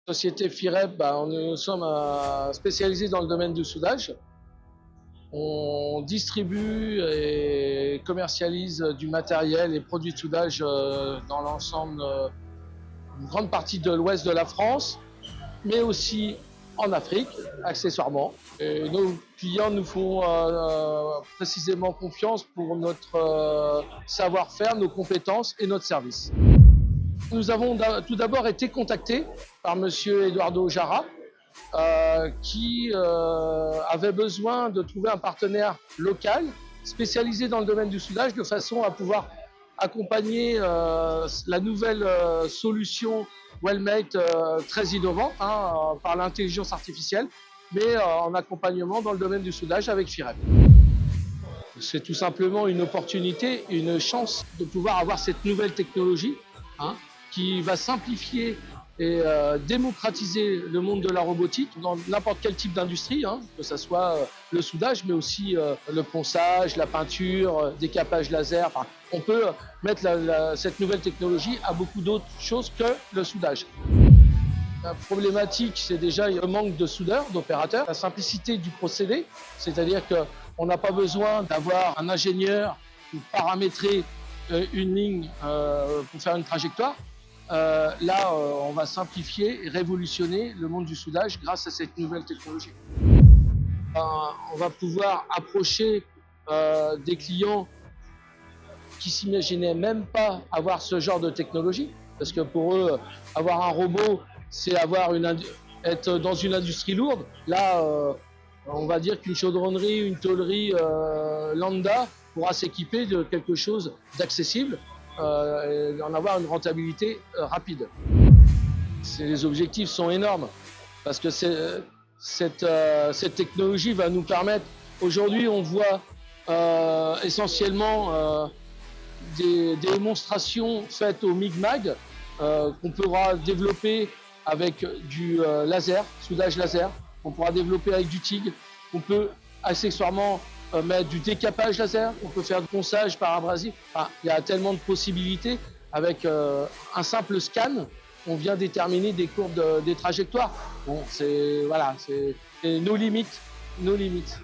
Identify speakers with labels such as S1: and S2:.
S1: Société FIREP, nous sommes spécialisés dans le domaine du soudage. On distribue et commercialise du matériel et produits de soudage dans l'ensemble, une grande partie de l'ouest de la France, mais aussi en Afrique, accessoirement. Et nos clients nous font précisément confiance pour notre savoir-faire, nos compétences et notre service. Nous avons tout d'abord été contactés par monsieur Eduardo Jara, qui avait besoin de trouver un partenaire local spécialisé dans le domaine du soudage de façon à pouvoir accompagner la nouvelle solution Wellmate très innovante par l'intelligence artificielle, mais en accompagnement dans le domaine du soudage avec FIREP. C'est tout simplement une opportunité, une chance de pouvoir avoir cette nouvelle technologie qui va simplifier et démocratiser le monde de la robotique dans n'importe quel type d'industrie, que ce soit le soudage, mais aussi le ponçage, la peinture, décapage laser. Enfin, on peut mettre cette nouvelle technologie à beaucoup d'autres choses que le soudage. La problématique, c'est déjà le manque de soudeurs, d'opérateurs, la simplicité du procédé, c'est-à-dire qu'on n'a pas besoin d'avoir un ingénieur pour paramétrer une ligne pour faire une trajectoire. Là, on va simplifier et révolutionner le monde du soudage grâce à cette nouvelle technologie. On va pouvoir approcher des clients qui s'imaginaient même pas avoir ce genre de technologie, parce que pour eux, avoir un robot, c'est être dans une industrie lourde. Là, on va dire qu'une chaudronnerie, une tôlerie lambda pourra s'équiper de quelque chose d'accessible et en avoir une rentabilité rapide. Les objectifs sont énormes parce que cette technologie va nous permettre, aujourd'hui on voit essentiellement des démonstrations faites au MIG-MAG qu'on pourra développer avec du laser, soudage laser, on pourra développer avec du TIG, on peut accessoirement mettre du décapage laser, on peut faire du ponçage par abrasif. Enfin, il y a tellement de possibilités. Avec un simple scan, on vient déterminer des courbes, des trajectoires. Bon, c'est nos limites, nos limites.